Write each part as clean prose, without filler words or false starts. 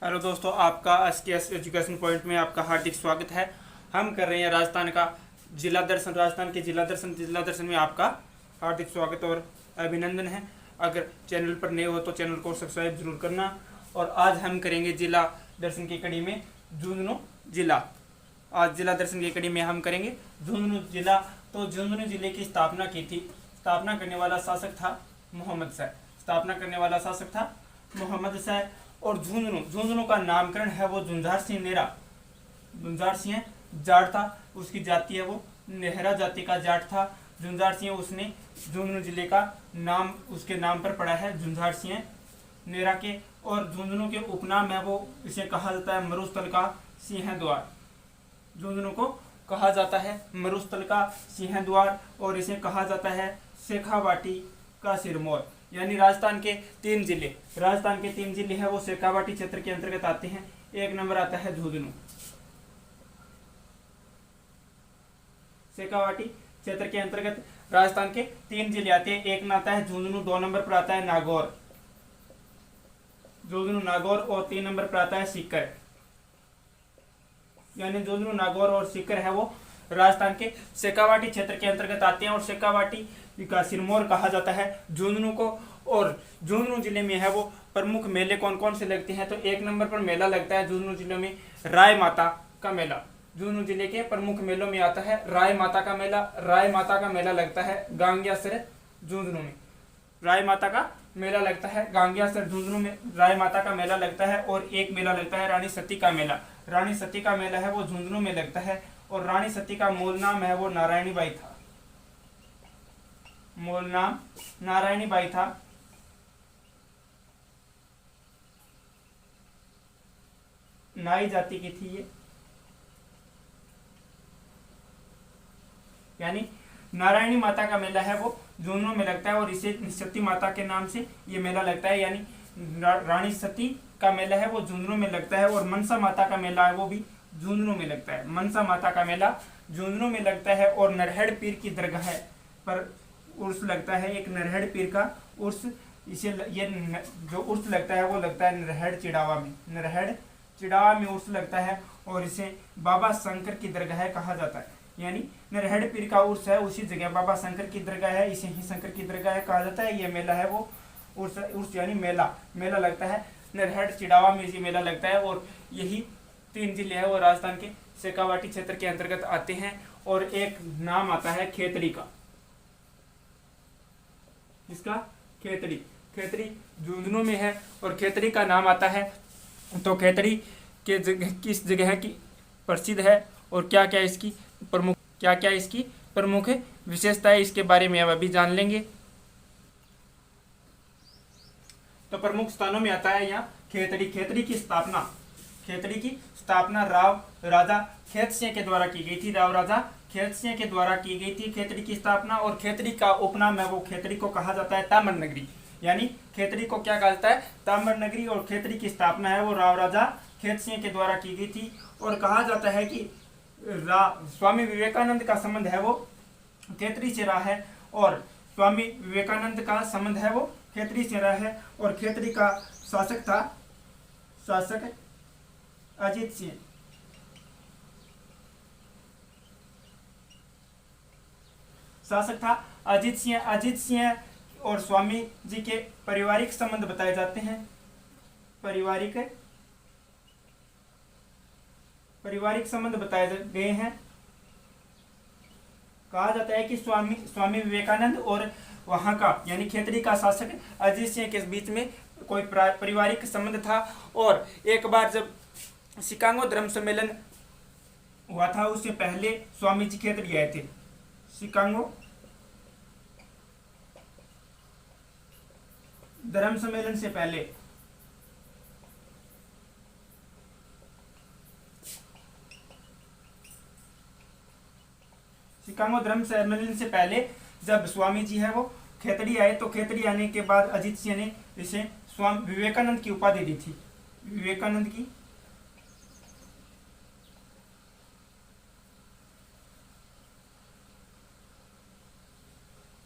Hello दोस्तों, आपका SKS education point में आपका हार्दिक स्वागत है। हम कर रहे हैं राजस्थान का जिला दर्शन। राजस्थान के जिला दर्शन में आपका हार्दिक स्वागत और अभिनंदन है। अगर चैनल पर नए हो तो चैनल को सब्सक्राइब जरूर करना। और आज हम करेंगे जिला दर्शन की कड़ी में झुंझुनू जिला। आज जिला दर्शन की कड़ी में हम करेंगे झुंझुनू जिला। तो झुंझुनू जिले की स्थापना की थी। स्थापना करने वाला शासक था मोहम्मद शाह। स्थापना करने वाला शासक था मोहम्मद शाह। और झुंझुनू का नामकरण है वो झुंझार सिंह नेहरा। झुंझार सिंह जाट था, उसकी जाति है वो नेहरा जाति का जाट था। झुंझार सिंह, उसने झुंझुनू जिले का नाम उसके नाम पर पड़ा है, झुंझार सिंह नेहरा के। और झुंझुनू के उपनाम है वो, इसे कहा जाता है मरुस्थल का सिंह द्वार। झुंझुनू को कहा जाता है मरुस्थल का सिंह द्वार और इसे कहा जाता है शेखावाटी का सिरमौर। यानी राजस्थान के तीन जिले हैं वो शेखावाटी क्षेत्र के अंतर्गत आते हैं। एक नंबर आता है झुंझुनू। शेखावाटी क्षेत्र के अंतर्गत राजस्थान के तीन जिले आते हैं। एक में आता है झुंझुनू, दो नंबर पर आता है नागौर, झुंझुनू नागौर, और तीन नंबर पर आता है सीकर। यानी झुंझुनू, नागौर और सीकर है वो राजस्थान के शेखावाटी क्षेत्र के अंतर्गत आते हैं। और शेखावाटी का सिरमौर कहा जाता है झुंझुनू को। और झुंझुनू जिले में है वो प्रमुख मेले कौन कौन से लगते हैं, तो एक नंबर पर मेला लगता है झुंझुनू जिले में राय माता का मेला। झुंझुनू जिले के प्रमुख मेलों में आता है राय माता का मेला। राय माता का मेला लगता है गांगियासर झुंझुनू में। राय माता का मेला लगता है गांगियासर झुंझुनू में, राय माता का मेला लगता है। और एक मेला लगता है रानी सती का मेला। रानी सती का मेला है वो झुंझुनू में लगता है। और रानी सती का मूल नाम है वो नारायणी बाई था। मूल नाम नारायणी बाई था। नाई जाति की थी ये। यानी नारायणी माता का मेला है वो झुंझुनू में लगता है और इसे सती माता के नाम से ये मेला लगता है। यानी रानी सती का मेला है वो झुंझुनू में लगता है। और मनसा माता का मेला है वो भी झुंझुनू में लगता है। मनसा माता का मेला झुंझुनू में लगता है। और नरहड़ पीर की दरगाह पर उर्स लगता है, एक नरहड़ पीर का उर्स। इसे ये जो उर्स लगता है वो लगता है नरहड़ चिड़ावा में। नरहड़ चिड़ावा में उर्स लगता है और इसे बाबा शंकर की दरगाह कहा जाता है। यानी नरहड़ पीर का उर्स है उसी जगह बाबा शंकर की दरगाह है, इसे ही शंकर की दरगाह कहा जाता है। ये मेला है वो उर्स यानी मेला लगता है नरहड़ चिड़ावा में, ये मेला लगता है। और यही तीन जिले हैं वो राजस्थान के शेखावाटी क्षेत्र के अंतर्गत आते हैं। और एक नाम आता है खेतड़ी का। इसका खेतड़ी झुंझुनू में है। और खेतड़ी का नाम आता है, तो खेतड़ी के किस जगह की प्रसिद्ध है और क्या क्या इसकी प्रमुख विशेषता है, इसके बारे में अब अभी जान लेंगे। तो प्रमुख स्थानों में आता है यहाँ खेतड़ी की स्थापना राव राजा खेत सिंह के द्वारा की गई थी। राव राजा खेत सिंह के द्वारा की गई थी खेतड़ी की स्थापना। और खेतड़ी का उपनाम है वो, खेतड़ी को कहा जाता है ताम्र नगरी। यानी खेतड़ी को क्या कहा जाता है, ताम्र नगरी। और खेतड़ी की स्थापना है वो राव राजा खेत सिंह के द्वारा की गई थी। और कहा जाता है कि स्वामी विवेकानंद का संबंध है वो खेतड़ी से रहा है। और स्वामी विवेकानंद का संबंध है वो खेतड़ी से रहा है। और खेतड़ी का शासक अजीत सिंह। शासक था अजीत सिंह। अजीत सिंह और स्वामी जी के पारिवारिक संबंध बताए जाते हैं। पारिवारिक संबंध बताए गए हैं। कहा जाता है कि स्वामी विवेकानंद और वहां का यानी खेतड़ी का शासक अजीत सिंह के बीच में कोई पारिवारिक संबंध था। और एक बार जब शिकागो धर्म सम्मेलन हुआ था उससे पहले स्वामी जी खेतड़ी आए थे। शिकागो धर्म सम्मेलन से पहले जब स्वामी जी है वो खेतड़ी आए, तो खेतड़ी आने के बाद अजीत सिंह ने इसे स्वामी विवेकानंद की उपाधि दी थी। विवेकानंद की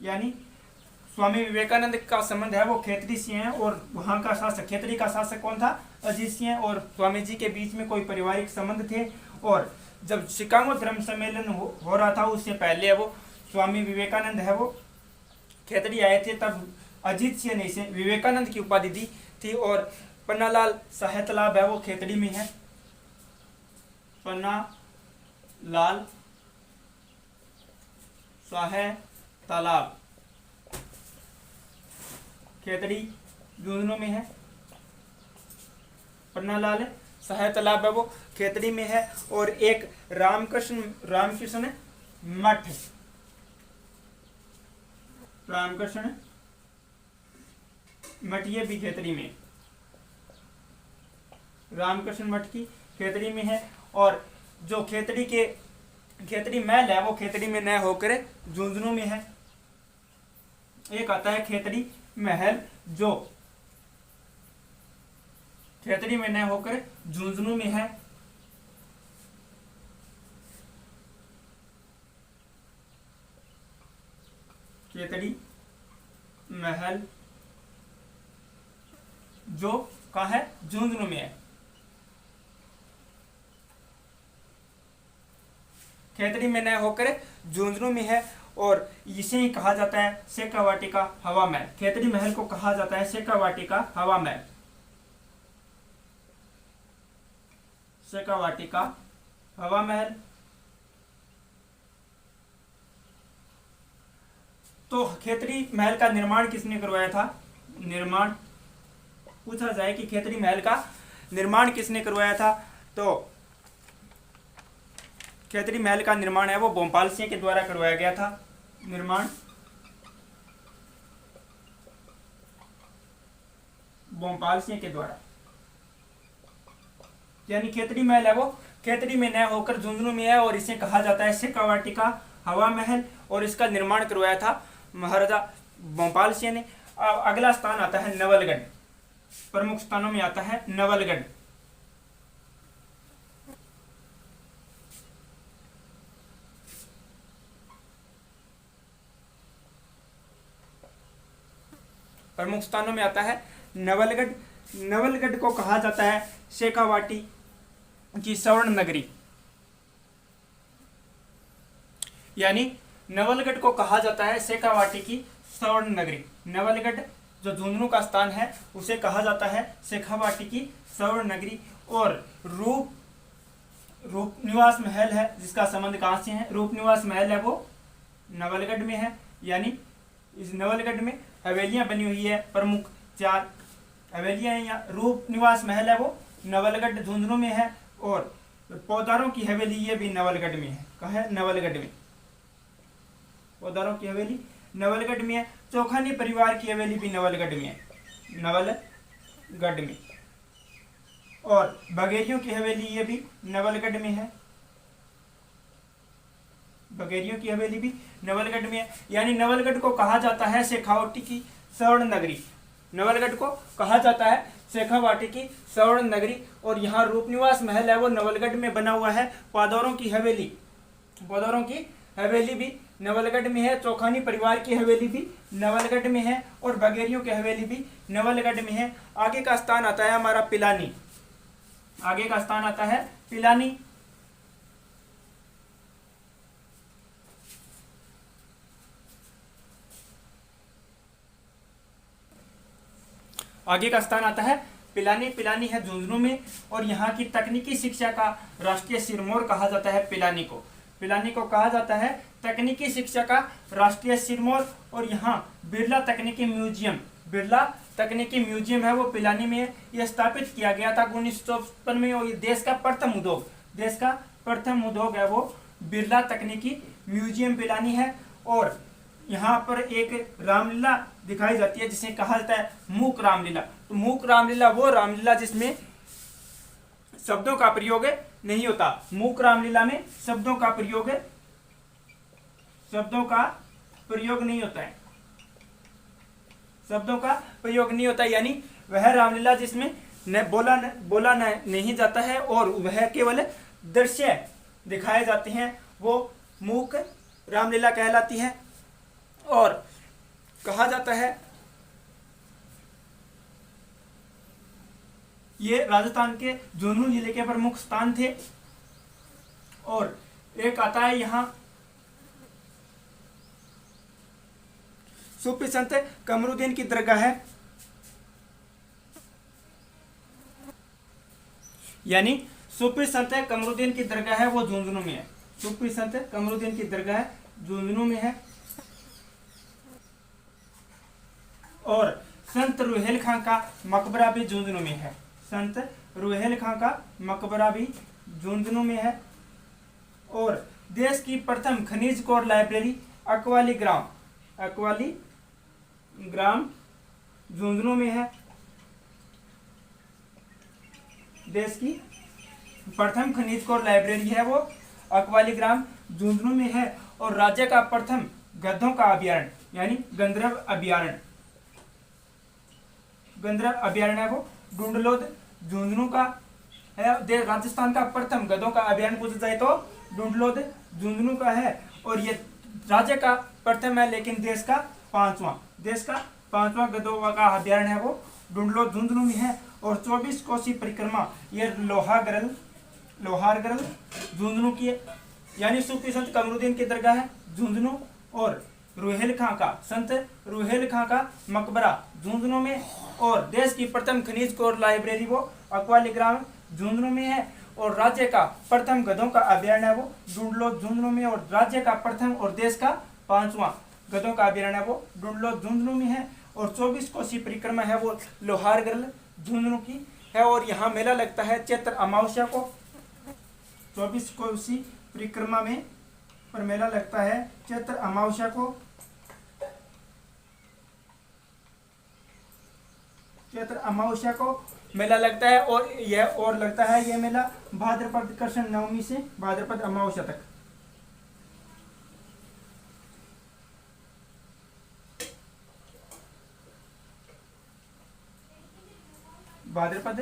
यानी स्वामी विवेकानंद का संबंध है वो खेतड़ी से है, और वहाँ का शासक, खेतड़ी का शासक कौन था? अजीत सिंह, और स्वामी जी के बीच में कोई पारिवारिक संबंध थे। और जब शिकागो धर्म सम्मेलन हो रहा था उससे पहले वो स्वामी विवेकानंद है वो खेतड़ी आए थे, तब अजीत सिंह ने इसे विवेकानंद की उपाधि दी थी। और पन्नालाल साहे तालाब है वो खेतड़ी में है, पन्नालाल साहे तालाब खेतड़ी झुंझुनू में है। पन्नालाल साहे तालाब है वो खेतड़ी में है। और एक रामकृष्ण मठ, रामकृष्ण मठ ये भी खेतड़ी में, रामकृष्ण मठ की खेतड़ी में है। और जो खेतड़ी महल है वो खेतड़ी में न होकर झुंझुनू में है। एक आता है खेतड़ी महल जो खेतड़ी में न होकर झुंझुनू में है। खेतड़ी महल जो कहाँ है? झुंझुनू में है। खेतड़ी में न होकर झुंझुनू में है। और इसे ही कहा जाता है शेखावाटी का हवा महल। खेतड़ी महल को कहा जाता है शेखावाटी का हवा महल, शेखावाटी का हवा महल। तो खेतड़ी महल का निर्माण किसने करवाया था? निर्माण पूछा जाए कि खेतड़ी महल का निर्माण किसने करवाया था, तो खेतड़ी महल का निर्माण है वो भोपाल सिंह के द्वारा करवाया गया था। निर्माण भोपाल सिंह के द्वारा, यानी खेतड़ी महल है वो खेतड़ी में न होकर झुंझुनू में है। और इसे कहा जाता है शेखावाटी का हवा महल, और इसका निर्माण करवाया था महाराजा भोपाल सिंह ने। अगला स्थान आता है नवलगढ़, प्रमुख स्थानों में आता है नवलगढ़। प्रमुख स्थानों में आता है नवलगढ़। नवलगढ़ को कहा जाता है शेखावाटी की स्वर्ण नगरी, यानी नवलगढ़ को कहा जाता है शेखावाटी की स्वर्ण नगरी। नवलगढ़ जो झुंझुनू का स्थान है उसे कहा जाता है शेखावाटी की स्वर्ण नगरी। और रूप निवास महल है जिसका संबंध कहाँ से है? रूप निवास महल है वो नवलगढ़ में है, यानी इस नवलगढ़ में हवेलियां बनी हुई है, प्रमुख 4 हवेलियां हैं। यहाँ रूप निवास महल है वो नवलगढ़ झुंझुनू में है। और पौदारों की हवेली ये भी नवलगढ़ में है। कहाँ है? नवलगढ़ में। पौदारों की हवेली नवलगढ़ में है। चौखानी परिवार की हवेली भी नवलगढ़ में है, नवलगढ़ में। और बघेरियों की हवेली ये भी नवलगढ़ में है, बघेरियों की हवेली भी नवलगढ़ में है। यानी नवलगढ़ को कहा जाता है शेखावाटी की स्वर्ण नगरी। नवलगढ़ को कहा जाता है शेखावाटी की स्वर्ण नगरी। और यहाँ रूपनिवास महल है वो नवलगढ़ में बना हुआ है। पौदारों की हवेली भी नवलगढ़ में है। चौखानी परिवार की हवेली भी नवलगढ़ में है। और बघेरियों की हवेली भी नवलगढ़ में है। आगे का स्थान आता है हमारा पिलानी। आगे का स्थान आता है पिलानी। आगे का स्थान आता है पिलानी। पिलानी है झुंझुनू में। और यहाँ की तकनीकी शिक्षा का राष्ट्रीय सिरमौर कहा जाता है पिलानी को। पिलानी को कहा जाता है तकनीकी शिक्षा का राष्ट्रीय सिरमौर। और यहाँ बिरला तकनीकी म्यूजियम है वो पिलानी में है। यह स्थापित किया गया था 1955 में। और ये देश का प्रथम उद्योग है वो बिरला तकनीकी म्यूजियम पिलानी है। और यहाँ पर एक रामलीला दिखाई जाती है जिसे कहा जाता है मूक रामलीला। तो मूक रामलीला वो रामलीला जिसमें शब्दों का प्रयोग नहीं होता। मूक रामलीला में शब्दों का प्रयोग नहीं होता है। शब्दों का प्रयोग नहीं होता, यानी वह रामलीला जिसमें बोला नहीं जाता है और वह केवल दृश्य दिखाए जाते हैं, वो मूक रामलीला कहलाती है। और कहा जाता है। ये राजस्थान के झुंझुनू जिले के प्रमुख स्थान थे। और एक आता है यहाँ सूफी संत कमरुद्दीन की दरगाह है, यानी सूफी संत कमरुद्दीन की दरगाह है वो झुंझुनू में है। सूफी संत कमरुद्दीन की दरगाह झुंझुनू में है। और संत रुहेल खां का मकबरा भी झुंझुनू में है। संत रुहेल खां का मकबरा भी झुंझुनू में है। और देश की प्रथम खनिज कोर लाइब्रेरी अकवाली ग्राम झुंझुनू में है। देश की प्रथम खनिज कोर लाइब्रेरी है वो अकवाली ग्राम झुंझुनू में है। और राज्य का प्रथम गधों का अभ्यारण्य यानी गंधर्व अभ्यारण्य है वो डुंडलोद झुंझुनू का है। राजस्थान का प्रथम गधों का अभ्यारण्य पूछा जाए तो डुंडलोद झुंझुनू का है। और ये राज्य का प्रथम है, लेकिन देश का पांचवा गधों का अभ्यारण्य है वो डुंडलोद झुंझुनू में है। और 24 कोसी परिक्रमा ये लोहारगढ़ झुंझुनू की है। यानी सूफी संत कमरुद्दीन की दरगाह है झुंझुनू। और संत रुहेल खां का मकबरा झुंझुनू में। और देश की प्रथम खनिज कोर लाइब्रेरी वो अकवाली ग्राम झुंझुनू में है। और राज्य का प्रथम गधों का अभ्यारण्य है वो डुंडलोद झुंझुनू में। और राज्य का प्रथम और देश का 5वां गधों का अभ्यारण्य है वो डुंडलोद झुंझुनू में है। और 24 कोसी परिक्रमा है वो लोहारगढ़ झुंझुनू की है। और यहाँ मेला लगता है चैत्र अमावस्या को। 24 कोसी परिक्रमा में पर मेला लगता है चैत्र अमावस्या को। मेला लगता है। और लगता है ये मेला भाद्रपद कृष्ण नवमी से भाद्रपद अमावस्या तक। भाद्रपद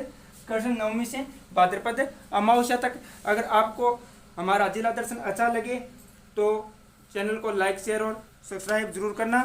कृष्ण नवमी से भाद्रपद अमावस्या तक। अगर आपको हमारा जिला दर्शन अच्छा लगे तो चैनल को लाइक शेयर और सब्सक्राइब जरूर करना।